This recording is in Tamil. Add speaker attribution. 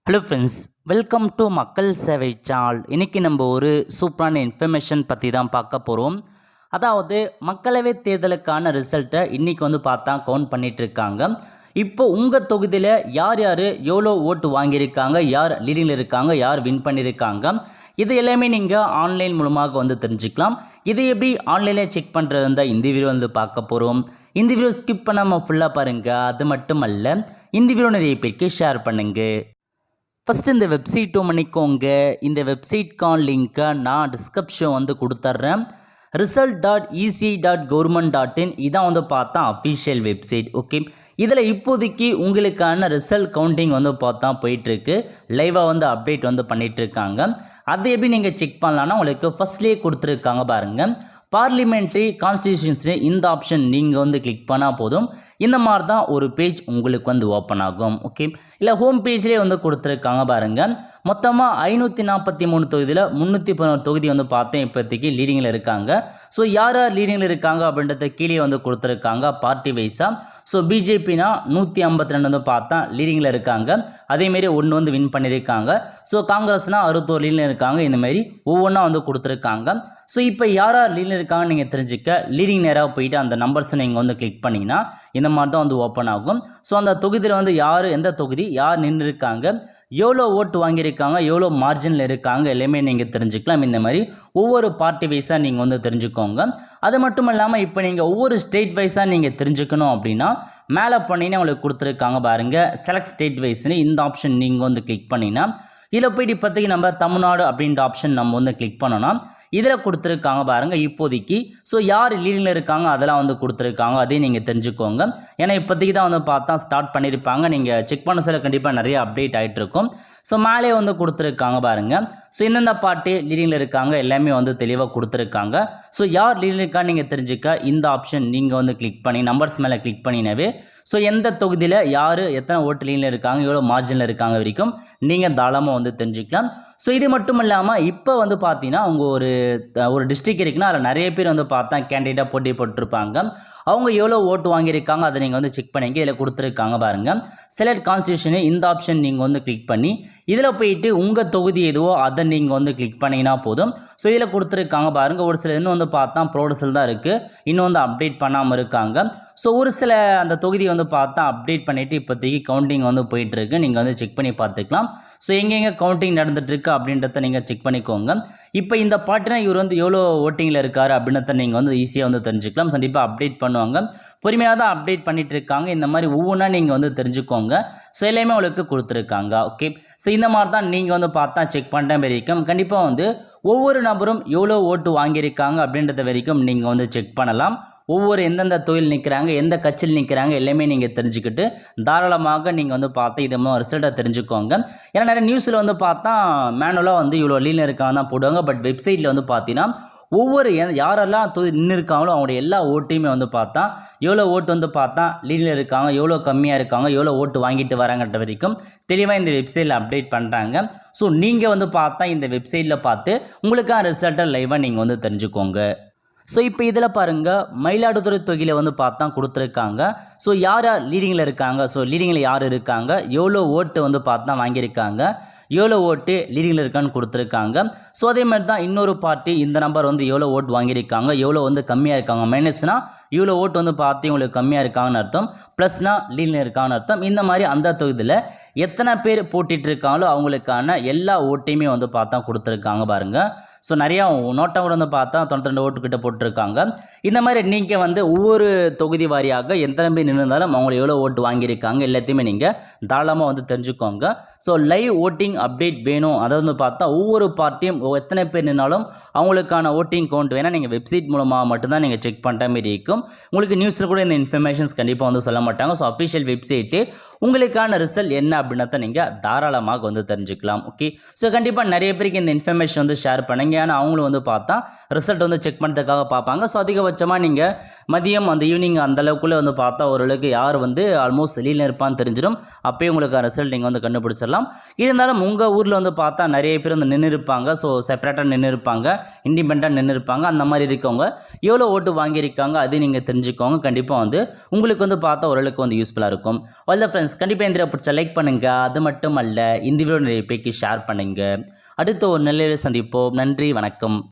Speaker 1: ஹலோ ஃப்ரெண்ட்ஸ், வெல்கம் டு மக்கள் சேவை சால். இன்றைக்கி நம்ம ஒரு சூப்பரான இன்ஃபர்மேஷன் பற்றி தான் பார்க்க போகிறோம். அதாவது மக்களவை தேர்தலுக்கான ரிசல்ட்டை இன்றைக்கி பார்த்தா கவுண்ட் பண்ணிகிட்ருக்காங்க. இப்போ உங்கள் தொகுதியில் யார் யார் எவ்வளோ ஓட்டு வாங்கியிருக்காங்க, யார் லீடிங்கில் இருக்காங்க, யார் வின் பண்ணியிருக்காங்க, இது எல்லாமே நீங்கள் ஆன்லைன் மூலமாக தெரிஞ்சுக்கலாம். இது எப்படி ஆன்லைனில் செக் பண்ணுறது தான் இந்த வீடியோ பார்க்க போகிறோம். இந்த வீடியோ ஸ்கிப் பண்ணாமல் ஃபுல்லாக பாருங்கள். அது மட்டும் அல்ல, இந்த வீடியோ நிறைய பேருக்கு ஷேர் பண்ணுங்கள். ஃபஸ்ட்டு இந்த வெப்சைட் பண்ணிக்கோங்க. இந்த வெப்சைட்கான லிங்க்கை நான் டிஸ்கிரிப்ஷன் கொடுத்துட்றேன். result.eci.government.in இதான் பார்த்தா அஃபிஷியல் வெப்சைட். ஓகே, இதில் இப்போதைக்கு உங்களுக்கான ரிசல்ட் கவுண்டிங் பார்த்தா போயிட்டுருக்கு. லைவாக அப்டேட் பண்ணிகிட்ருக்காங்க. அதை எப்படி நீங்கள் செக் பண்ணலான்னா உங்களுக்கு ஃபஸ்ட்லேயே கொடுத்துருக்காங்க பாருங்கள். பார்லிமெண்ட்ரி கான்ஸ்டியூஷன்ஸு இந்த ஆப்ஷன் நீங்கள் கிளிக் பண்ணால் போதும். இந்த மாதிரி தான் ஒரு பேஜ் உங்களுக்கு ஓப்பன் ஆகும். ஓகே, இல்லை ஹோம் பேஜ்லேயே கொடுத்துருக்காங்க பாருங்கள். மொத்தமாக 543 தொகுதியில் 311 தொகுதி பார்த்தேன் இப்போதைக்கு லீடிங்கில் இருக்காங்க. ஸோ யார் யார் லீடிங்கில் இருக்காங்க அப்படின்றத கீழே கொடுத்துருக்காங்க பார்ட்டி வைஸாக. ஸோ பிஜேபினா 152 பார்த்தா லீடிங்கில் இருக்காங்க. அதேமாரி ஒன்று வின் பண்ணியிருக்காங்க. ஸோ காங்கிரஸ்னால் 61 லீடிங்கில் இருக்காங்க. இந்தமாரி ஒவ்வொன்றா கொடுத்துருக்காங்க. ஸோ இப்போ யார் யார் லீடிங்கில் இருக்காங்கன்னு நீங்கள் தெரிஞ்சுக்க லீடிங் நேராக போயிட்டு அந்த நம்பர்ஸை நீங்கள் கிளிக் பண்ணிங்கன்னா இந்த மாதிரி தான் ஓப்பன் ஆகும். ஸோ அந்த தொகுதியில் யார் எந்த தொகுதி யார் நின்று இருக்காங்க, எவ்வளோ ஓட்டு வாங்கியிருக்காங்க, எவ்வளோ மார்ஜினில் இருக்காங்க எல்லாமே நீங்கள் தெரிஞ்சுக்கலாம். இந்த மாதிரி ஒவ்வொரு பார்ட்டி வைஸாக நீங்கள் தெரிஞ்சுக்கோங்க. அது மட்டும் இல்லாமல் இப்போ நீங்கள் ஒவ்வொரு ஸ்டேட் வைஸாக நீங்கள் தெரிஞ்சுக்கணும் அப்படின்னா மேலே பண்ணிங்கன்னா உங்களுக்கு கொடுத்துருக்காங்க பாருங்கள். செலக்ட் ஸ்டேட் வைஸ்னு இந்த ஆப்ஷன் நீங்கள் கிளிக் பண்ணிங்கன்னா இதில் போய்ட்டு இப்போதைக்கு நம்ம தமிழ்நாடு அப்படின்ற ஆப்ஷன் நம்ம கிளிக் பண்ணோன்னா இதில் கொடுத்துருக்காங்க பாருங்கள் இப்போதைக்கு. ஸோ யார் லீடிங்கில் இருக்காங்க அதெல்லாம் கொடுத்துருக்காங்க. அதையும் நீங்கள் தெரிஞ்சுக்கோங்க. ஏன்னா இப்போதைக்கு தான் பார்த்தா ஸ்டார்ட் பண்ணியிருப்பாங்க. நீங்கள் செக் பண்ண சொல்ல கண்டிப்பாக நிறைய அப்டேட் ஆகிட்டு இருக்கும். ஸோ மேலே கொடுத்துருக்காங்க பாருங்கள். ஸோ எந்தெந்த பார்ட்டி லீடிங்கில் இருக்காங்க எல்லாமே தெளிவாக கொடுத்துருக்காங்க. ஸோ யார் லீடிங்கில் இருக்கான்னு நீங்கள் தெரிஞ்சுக்க இந்த ஆப்ஷன் நீங்கள் கிளிக் பண்ணி நம்பர்ஸ் மேலே கிளிக் பண்ணினவே ஸோ எந்த தொகுதியில் யார் எத்தனை ஓட்டு லீனில் இருக்காங்க, எவ்வளோ மார்ஜினில் இருக்காங்க வரைக்கும் நீங்கள் தாராளமாக தெரிஞ்சுக்கலாம். ஸோ இது மட்டும் இல்லாமல் இப்போ பார்த்தீங்கன்னா உங்கள் ஒரு டிஸ்ட்ரிக்ட் இருக்குன்னா அதில் நிறைய பேர் பார்த்தா கேண்டிடேட்டாக போட்டி போட்டிருப்பாங்க. அவங்க எவ்வளோ ஓட்டு வாங்கியிருக்காங்க அதை நீங்கள் செக் பண்ணிங்க. இதில் கொடுத்துருக்காங்க பாருங்கள். செலக்ட் கான்ஸ்டியூஷனு இந்த ஆப்ஷன் நீங்கள் கிளிக் பண்ணி இதில் போயிட்டு உங்கள் தொகுதி எதுவோ அதை நீங்கள் கிளிக் பண்ணிங்கன்னா போதும். ஸோ இதில் கொடுத்துருக்காங்க பாருங்கள். ஒரு சில இன்னும் பார்த்தா ப்ரோடஸில் தான் இருக்குது, இன்னும் அப்டேட் பண்ணாமல் இருக்காங்க. ஸோ ஒரு சில அந்த தொகுதி பார்த்தா அப்டேட் பண்ணிவிட்டு இப்போதைக்கு கவுண்டிங் போயிட்டுருக்கு. நீங்கள் செக் பண்ணி பார்த்துக்கலாம். ஸோ எங்கெங்கே கவுண்டிங் நடந்துகிட்ருக்கு அப்படின்றத நீங்கள் செக் பண்ணிக்கோங்க. இப்போ இந்த பார்ட்டினா இவர் எவ்வளோ ஓட்டிங்கில் இருக்கார் அப்படின்றத நீங்கள் ஈஸியாக தெரிஞ்சுக்கலாம். கண்டிப்பாக அப்டேட் பண்ணுவாங்க. பொறுமையாக தான் அப்டேட் பண்ணிகிட்டு இருக்காங்க. இந்த மாதிரி ஒவ்வொன்றா நீங்கள் தெரிஞ்சுக்கோங்க. ஸோ எல்லாமே உங்களுக்கு கொடுத்துருக்காங்க. ஓகே, ஸோ இந்த மாதிரி தான் நீங்கள் பார்த்தா செக் பண்ணுற மாதிரி இருக்கும். கண்டிப்பாக ஒவ்வொரு நபரும் எவ்வளோ ஓட்டு வாங்கியிருக்காங்க அப்படின்றத வரைக்கும் நீங்கள் செக் பண்ணலாம். ஒவ்வொரு எந்தெந்த தொழில் நிற்கிறாங்க, எந்த கட்சியில் நிற்கிறாங்க எல்லாமே நீங்கள் தெரிஞ்சுக்கிட்டு தாராளமாக நீங்கள் பார்த்தா இது ரிசல்ட்டை தெரிஞ்சுக்கோங்க. ஏன்னா நிறைய நியூஸில் பார்த்தா மேனுவலாக இவ்வளோ லீனில் இருக்காங்க தான் போடுவாங்க. பட் வெப்சைட்டில் பார்த்தீங்கன்னா ஒவ்வொரு யாரெல்லாம் தொழில் நின்று இருக்காங்களோ அவங்களுடைய எல்லா ஓட்டையுமே பார்த்தா எவ்வளோ ஓட்டு பார்த்தா லீனில் இருக்காங்க, எவ்வளோ கம்மியாக இருக்காங்க, எவ்வளோ ஓட்டு வாங்கிட்டு வராங்கன்ற வரைக்கும் தெளிவாக இந்த வெப்சைட்டில் அப்டேட் பண்ணுறாங்க. ஸோ நீங்கள் பார்த்தா இந்த வெப்சைட்டில் பார்த்து உங்களுக்கான ரிசல்ட்டை லைவாக நீங்கள் தெரிஞ்சுக்கோங்க. ஸோ இப்போ இதில் பாருங்கள், மயிலாடுதுறை தொகுதியில் பார்த்தா கொடுத்துருக்காங்க. ஸோ யார் யார் லீடிங்கில் இருக்காங்க, ஸோ லீடிங்கில் யார் இருக்காங்க, எவ்வளோ ஓட்டு பார்த்தா வாங்கியிருக்காங்க, எவ்வளோ ஓட்டு லீடிங்கில் இருக்கான்னு கொடுத்துருக்காங்க. ஸோ அதே மாதிரி தான் இன்னொரு பார்ட்டி இந்த நம்பர் எவ்வளோ ஓட்டு வாங்கியிருக்காங்க, எவ்வளோ கம்மியாக இருக்காங்க. மைனஸ்னால் இவ்வளோ ஓட்டு பார்த்து இவங்களுக்கு கம்மியாக இருக்காங்கன்னு அர்த்தம், ப்ளஸ்னா லீடிங்கில் இருக்காங்கன்னு அர்த்தம். இந்த மாதிரி அந்த தொகுதியில் எத்தனை பேர் போட்டிட்டு இருக்காங்களோ அவங்களுக்கான எல்லா ஓட்டையுமே பார்த்தா கொடுத்துருக்காங்க பாருங்கள். ஸோ நிறையா நோட்டாக கூட பார்த்தா 92 ஓட்டுக்கிட்ட போட்டிருக்காங்க. இந்த மாதிரி நீங்கள் ஒவ்வொரு தொகுதி வாரியாக எத்தனை பேர் நின்றுந்தாலும் அவங்க எவ்வளோ ஓட்டு வாங்கியிருக்காங்க எல்லாத்தையுமே நீங்கள் தாராளமாக தெரிஞ்சுக்கோங்க. ஸோ லைவ் ஓட்டிங் அப்டேட் வேணும், அதாவது பார்த்தா ஒவ்வொரு பார்ட்டியும் எத்தனை பேர் நின்னாலும் அவங்களுக்கான ஓட்டிங் கவுண்ட் வேணால் நீங்கள் வெப்சைட் மூலமாக மட்டும்தான் நீங்கள் செக் பண்ணுற மாதிரி இருக்கும். உங்களுக்கு நியூஸில் கூட இந்த இன்ஃபர்மேஷன்ஸ் கண்டிப்பாக சொல்ல மாட்டாங்க. ஸோ அஃபிஷியல் வெப்சைட்டு உங்களுக்கான ரிசல்ட் என்ன அப்படின்றத நீங்கள் தாராளமாக தெரிஞ்சுக்கலாம். ஓகே, ஸோ கண்டிப்பாக நிறைய பேருக்கு இந்த இன்ஃபர்மேஷன் ஷேர் பண்ணுங்க. ஏன்னா அவங்களும் பார்த்தா ரிசல்ட் செக் பண்ணுறதுக்காக பார்ப்பாங்க. ஸோ அதிகபட்சமாக நீங்கள் மதியம் அந்த ஈவினிங் அந்தளவுக்குள்ளே பார்த்தா ஓரளவுக்கு யார் ஆல்மோஸ்ட் லீனில் இருப்பான்னு தெரிஞ்சிடும். அப்போயே உங்களுக்கு ரிசல்ட் நீங்கள் கண்டுபிடிச்சிடலாம். இருந்தாலும் உங்கள் ஊரில் பார்த்தா நிறைய பேர் நின்று இருப்பாங்க. ஸோ செப்பரேட்டாக நின்று இருப்பாங்க, இண்டிபெண்ட்டாக நின்று இருப்பாங்க. அந்த மாதிரி இருக்கவங்க எவ்வளோ ஓட்டு வாங்கியிருக்காங்க அது நீங்கள் நீங்கள் தெரிஞ்சுக்கோங்க. கண்டிப்பாக வந்து உங்களுக்கு வந்து பார்த்தா ஓரளவுக்கு வந்து யூஸ்ஃபுல்லாக இருக்கும். ஆல் த ஃப்ரெண்ட்ஸ், கண்டிப்பாக இந்த வீடியோ பிடிச்சா லைக் பண்ணுங்கள். அது மட்டும் அல்ல, இந்த வீடியோ நிறைய பேருக்கு ஷேர் பண்ணுங்கள். அடுத்த ஒரு நல்ல சந்திப்போம். நன்றி, வணக்கம்.